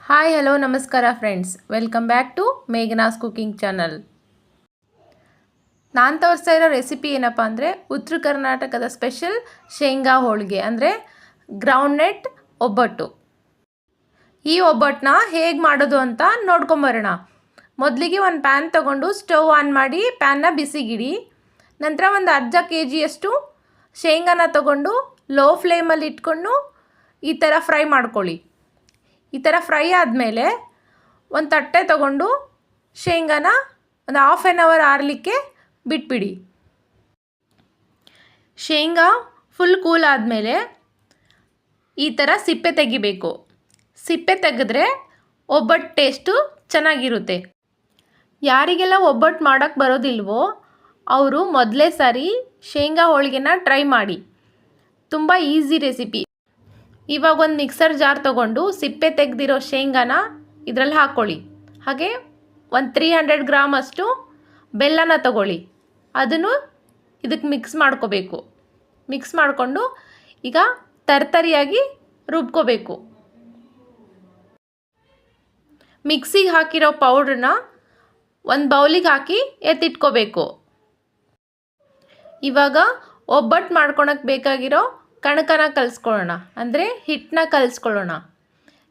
Hi hello ನಮಸ್ಕಾರ friends, welcome back to Meghana's cooking channel. ನಾನು ತೋರಿಸ್ತಾ ಇರೋ ರೆಸಿಪಿ ಏನಪ್ಪ ಅಂದರೆ ಉತ್ತರ ಕರ್ನಾಟಕದ ಸ್ಪೆಷಲ್ ಶೇಂಗಾ ಹೋಳಿಗೆ ಅಂದರೆ ಗ್ರೌಂಡ್ನಟ್ ಒಬ್ಬಟ್ಟು. ಈ ಒಬ್ಬಟ್ಟನ್ನ ಹೇಗೆ ಮಾಡೋದು ಅಂತ ನೋಡ್ಕೊಂಬರೋಣ. ಮೊದಲಿಗೆ ಒಂದು ಪ್ಯಾನ್ ತೊಗೊಂಡು ಸ್ಟವ್ ಆನ್ ಮಾಡಿ ಪ್ಯಾನ್ನ ಬಿಸಿಗಿಡಿ. ನಂತರ ಒಂದು ಅರ್ಧ kg ಶೇಂಗಾನ ತೊಗೊಂಡು ಲೋ ಫ್ಲೇಮಲ್ಲಿ ಇಟ್ಕೊಂಡು ಈ ಥರ ಫ್ರೈ ಮಾಡ್ಕೊಳ್ಳಿ. ಈ ಥರ ಫ್ರೈ ಆದಮೇಲೆ ಒಂದು ತಟ್ಟೆ ತೊಗೊಂಡು ಶೇಂಗಾನ ಒಂದು ಹಾಫ್ ಆನ್ ಅವರ್ ಆರಲಿಕ್ಕೆ ಬಿಟ್ಬಿಡಿ. ಶೇಂಗಾ ಫುಲ್ ಕೂಲ್ ಆದಮೇಲೆ ಈ ಥರ ಸಿಪ್ಪೆ ತೆಗಿಬೇಕು. ಸಿಪ್ಪೆ ತೆಗೆದ್ರೆ ಒಬ್ಬಟ್ಟು ಟೇಸ್ಟು ಚೆನ್ನಾಗಿರುತ್ತೆ. ಯಾರಿಗೆಲ್ಲ ಒಬ್ಬಟ್ಟು ಮಾಡೋಕ್ಕೆ ಬರೋದಿಲ್ವೋ ಅವರು ಮೊದಲೇ ಸಾರಿ ಶೇಂಗಾ ಹೋಳಿಗೆನ ಟ್ರೈ ಮಾಡಿ. ತುಂಬ ಈಸಿ ರೆಸಿಪಿ. ಇವಾಗ ಒಂದು ಮಿಕ್ಸರ್ ಜಾರ್ ತೊಗೊಂಡು ಸಿಪ್ಪೆ ತೆಗೆದಿರೋ ಶೇಂಗಾನ ಇದರಲ್ಲಿ ಹಾಕ್ಕೊಳ್ಳಿ. ಹಾಗೆ ಒಂದು 300 ಗ್ರಾಮ್ ಬೆಲ್ಲನ ತಗೊಳ್ಳಿ. ಅದನ್ನು ಇದಕ್ಕೆ ಮಿಕ್ಸ್ ಮಾಡ್ಕೋಬೇಕು. ಮಿಕ್ಸ್ ಮಾಡಿಕೊಂಡು ಈಗ ತರ್ತರಿಯಾಗಿ ರುಬ್ಕೋಬೇಕು. ಮಿಕ್ಸಿಗೆ ಹಾಕಿರೋ ಪೌಡ್ರನ್ನ ಒಂದು ಬೌಲಿಗೆ ಹಾಕಿ ಎತ್ತಿಟ್ಕೋಬೇಕು. ಇವಾಗ ಒಬ್ಬಟ್ಟು ಮಾಡ್ಕೊಳಕ್ಕೆ ಬೇಕಾಗಿರೋ ಕಣಕನ ಕಲಿಸ್ಕೊಳ್ಳೋಣ, ಅಂದರೆ ಹಿಟ್ಟನ್ನ ಕಲಿಸ್ಕೊಳ್ಳೋಣ.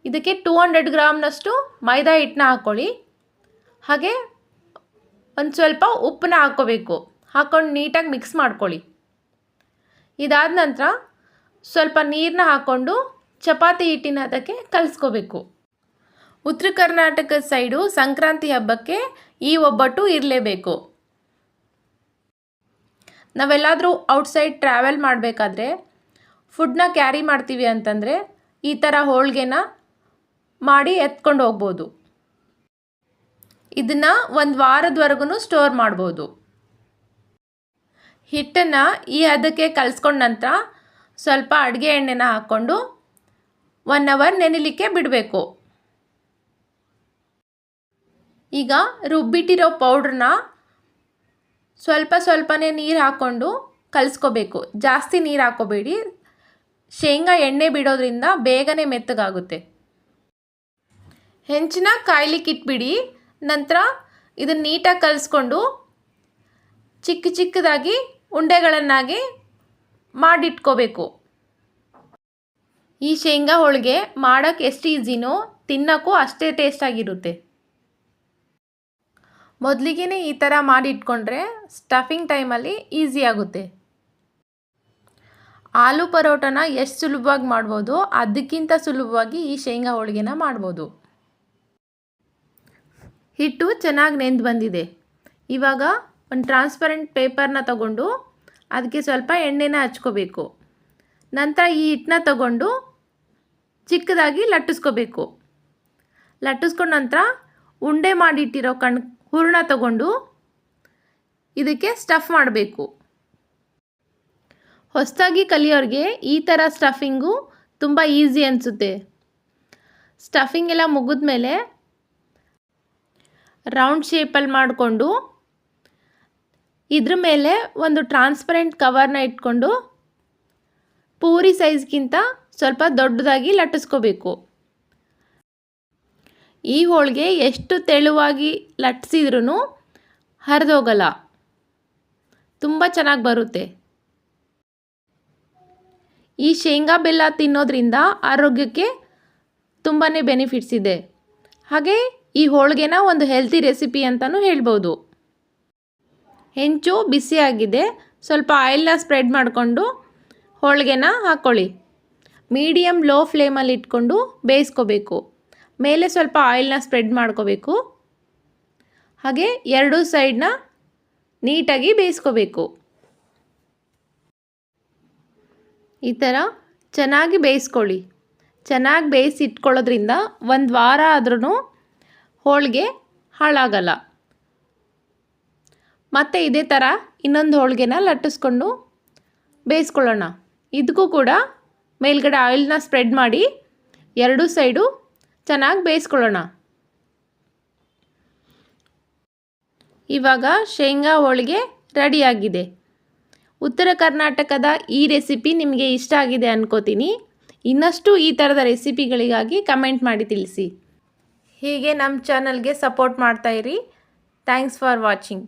ಇದಕ್ಕೆ 200 ಗ್ರಾಮ್ನಷ್ಟು ಮೈದಾ ಹಿಟ್ಟನ್ನ ಹಾಕ್ಕೊಳ್ಳಿ. ಹಾಗೆ ಒಂದು ಸ್ವಲ್ಪ ಉಪ್ಪನ್ನ ಹಾಕ್ಕೋಬೇಕು. ಹಾಕ್ಕೊಂಡು ನೀಟಾಗಿ ಮಿಕ್ಸ್ ಮಾಡ್ಕೊಳ್ಳಿ. ಇದಾದ ನಂತರ ಸ್ವಲ್ಪ ನೀರನ್ನ ಹಾಕ್ಕೊಂಡು ಚಪಾತಿ ಹಿಟ್ಟಿನ ಅದಕ್ಕೆ ಕಲಿಸ್ಕೋಬೇಕು. ಉತ್ತರ ಕರ್ನಾಟಕದ ಸೈಡು ಸಂಕ್ರಾಂತಿ ಹಬ್ಬಕ್ಕೆ ಈ ಒಬ್ಬಟ್ಟು ಇರಲೇಬೇಕು. ನಾವೆಲ್ಲಾದರೂ ಔಟ್ಸೈಡ್ ಟ್ರಾವೆಲ್ ಮಾಡಬೇಕಾದ್ರೆ ಫುಡ್ನ ಕ್ಯಾರಿ ಮಾಡ್ತೀವಿ ಅಂತಂದರೆ ಈ ಥರ ಹೋಳಿಗೆನ ಮಾಡಿ ಎತ್ಕೊಂಡು ಹೋಗ್ಬೋದು. ಇದನ್ನು ಒಂದು ವಾರದವರೆಗೂ ಸ್ಟೋರ್ ಮಾಡ್ಬೋದು. ಹಿಟ್ಟನ್ನು ಈ ಹದಕ್ಕೆ ಕಲಿಸ್ಕೊಂಡ ನಂತರ ಸ್ವಲ್ಪ ಅಡುಗೆ ಎಣ್ಣೆನ ಹಾಕ್ಕೊಂಡು 1 ಅವರ್ ನೆನೆಲಿಕ್ಕೆ ಬಿಡಬೇಕು. ಈಗ ರುಬ್ಬಿಟ್ಟಿರೋ ಪೌಡ್ರನ್ನ ಸ್ವಲ್ಪನೇ ನೀರು ಹಾಕ್ಕೊಂಡು ಕಲಿಸ್ಕೋಬೇಕು. ಜಾಸ್ತಿ ನೀರು ಹಾಕ್ಕೋಬೇಡಿ. ಶೇಂಗಾ ಎಣ್ಣೆ ಬಿಡೋದ್ರಿಂದ ಬೇಗನೆ ಮೆತ್ತಗಾಗುತ್ತೆ. ಹೆಂಚನ್ನ ಕಾಯ್ಲಿಕ್ಕೆ ಇಟ್ಬಿಡಿ. ನಂತರ ಇದನ್ನು ನೀಟಾಗಿ ಕಲಿಸ್ಕೊಂಡು ಚಿಕ್ಕದಾಗಿ ಉಂಡೆಗಳನ್ನಾಗಿ ಮಾಡಿಟ್ಕೋಬೇಕು. ಈ ಶೇಂಗಾ ಹೋಳಿಗೆ ಮಾಡೋಕ್ಕೆ ಎಷ್ಟು ಈಸಿನೋ ತಿನ್ನೋಕ್ಕೂ ಅಷ್ಟೇ ಟೇಸ್ಟಾಗಿರುತ್ತೆ. ಮೊದಲಿಗೆ ಈ ಥರ ಮಾಡಿಟ್ಕೊಂಡ್ರೆ ಸ್ಟಫಿಂಗ್ ಟೈಮಲ್ಲಿ ಈಸಿ ಆಗುತ್ತೆ. ಆಲೂ ಪರೋಟನ ಎಷ್ಟು ಸುಲಭವಾಗಿ ಮಾಡ್ಬೋದು ಅದಕ್ಕಿಂತ ಸುಲಭವಾಗಿ ಈ ಶೇಂಗಾ ಹೋಳಿಗೆನ ಮಾಡ್ಬೋದು. ಹಿಟ್ಟು ಚೆನ್ನಾಗಿ ನೆಂದು ಬಂದಿದೆ. ಇವಾಗ ಒಂದು ಟ್ರಾನ್ಸ್ಪರೆಂಟ್ ಪೇಪರ್ನ ತಗೊಂಡು ಅದಕ್ಕೆ ಸ್ವಲ್ಪ ಎಣ್ಣೆನ ಹಚ್ಕೋಬೇಕು. ನಂತರ ಈ ಹಿಟ್ಟನ್ನ ತಗೊಂಡು ಚಿಕ್ಕದಾಗಿ ಲಟ್ಟಿಸ್ಕೋಬೇಕು. ಲಟ್ಟಿಸ್ಕೊಂಡ ನಂತರ ಉಂಡೆ ಮಾಡಿಟ್ಟಿರೋ ಹೂರಣ ತಗೊಂಡು ಇದಕ್ಕೆ ಸ್ಟಫ್ ಮಾಡಬೇಕು. ಹೊಸದಾಗಿ ಕಲಿಯೋರಿಗೆ ಈ ಥರ ಸ್ಟಫಿಂಗು ತುಂಬ ಈಸಿ ಅನಿಸುತ್ತೆ. ಸ್ಟಫಿಂಗ್ ಎಲ್ಲ ಮುಗಿದ್ಮೇಲೆ ರೌಂಡ್ ಶೇಪಲ್ಲಿ ಮಾಡಿಕೊಂಡು ಇದ್ರ ಮೇಲೆ ಒಂದು ಟ್ರಾನ್ಸ್ಪರೆಂಟ್ ಕವರ್ನ ಇಟ್ಕೊಂಡು ಪೂರಿ ಸೈಜ್ಗಿಂತ ಸ್ವಲ್ಪ ದೊಡ್ಡದಾಗಿ ಲಟ್ಟಿಸ್ಕೋಬೇಕು. ಈ ಹೋಳಿಗೆ ಎಷ್ಟು ತೆಳುವಾಗಿ ಲಟ್ಟಿಸಿದ್ರೂ ಹರಿದೋಗಲ್ಲ, ತುಂಬ ಚೆನ್ನಾಗಿ ಬರುತ್ತೆ. ಈ ಶೇಂಗಾ ಬೆಲ್ಲ ತಿನ್ನೋದ್ರಿಂದ ಆರೋಗ್ಯಕ್ಕೆ ತುಂಬಾ ಬೆನಿಫಿಟ್ಸ್ ಇದೆ. ಹಾಗೆ ಈ ಹೋಳಿಗೆನ ಒಂದು ಹೆಲ್ತಿ ರೆಸಿಪಿ ಅಂತಲೂ ಹೇಳ್ಬೋದು. ಹೆಂಚು ಬಿಸಿಯಾಗಿದೆ. ಸ್ವಲ್ಪ ಆಯಿಲ್ನ ಸ್ಪ್ರೆಡ್ ಮಾಡಿಕೊಂಡು ಹೋಳಿಗೆನ ಹಾಕ್ಕೊಳ್ಳಿ. ಮೀಡಿಯಮ್ ಲೋ ಫ್ಲೇಮಲ್ಲಿ ಇಟ್ಕೊಂಡು ಬೇಯಿಸ್ಕೋಬೇಕು. ಮೇಲೆ ಸ್ವಲ್ಪ ಆಯಿಲ್ನ ಸ್ಪ್ರೆಡ್ ಮಾಡ್ಕೋಬೇಕು. ಹಾಗೆ ಎರಡೂ ಸೈಡ್ನ ನೀಟಾಗಿ ಬೇಯಿಸ್ಕೋಬೇಕು. ಈ ಥರ ಚೆನ್ನಾಗಿ ಬೇಯಿಸ್ಕೊಳ್ಳಿ. ಚೆನ್ನಾಗಿ ಬೇಯಿಸಿ ಇಟ್ಕೊಳ್ಳೋದ್ರಿಂದ 1 ವಾರ ಆದ್ರೂ ಹೋಳಿಗೆ ಹಾಳಾಗಲ್ಲ. ಮತ್ತು ಇದೇ ಥರ ಇನ್ನೊಂದು ಹೋಳಿಗೆನ ಲಟ್ಟಿಸ್ಕೊಂಡು ಬೇಯಿಸ್ಕೊಳ್ಳೋಣ. ಇದಕ್ಕೂ ಕೂಡ ಮೇಲ್ಗಡೆ ಆಯಿಲ್ನ ಸ್ಪ್ರೆಡ್ ಮಾಡಿ ಎರಡೂ ಸೈಡು ಚೆನ್ನಾಗಿ ಬೇಯಿಸ್ಕೊಳ್ಳೋಣ. ಇವಾಗ ಶೇಂಗಾ ಹೋಳಿಗೆ ರೆಡಿಯಾಗಿದೆ. ಉತ್ತರ ಕರ್ನಾಟಕದ ಈ ರೆಸಿಪಿ ನಿಮಗೆ ಇಷ್ಟ ಆಗಿದೆ ಅನ್ಕೋತೀನಿ. ಇನ್ನಷ್ಟು ಈ ಥರದ ರೆಸಿಪಿಗಳಿಗಾಗಿ ಕಮೆಂಟ್ ಮಾಡಿ ತಿಳಿಸಿ. ಹೀಗೆ ನಮ್ಮ ಚಾನಲ್ಗೆ ಸಪೋರ್ಟ್ ಮಾಡ್ತಾಯಿರಿ. Thanks for watching.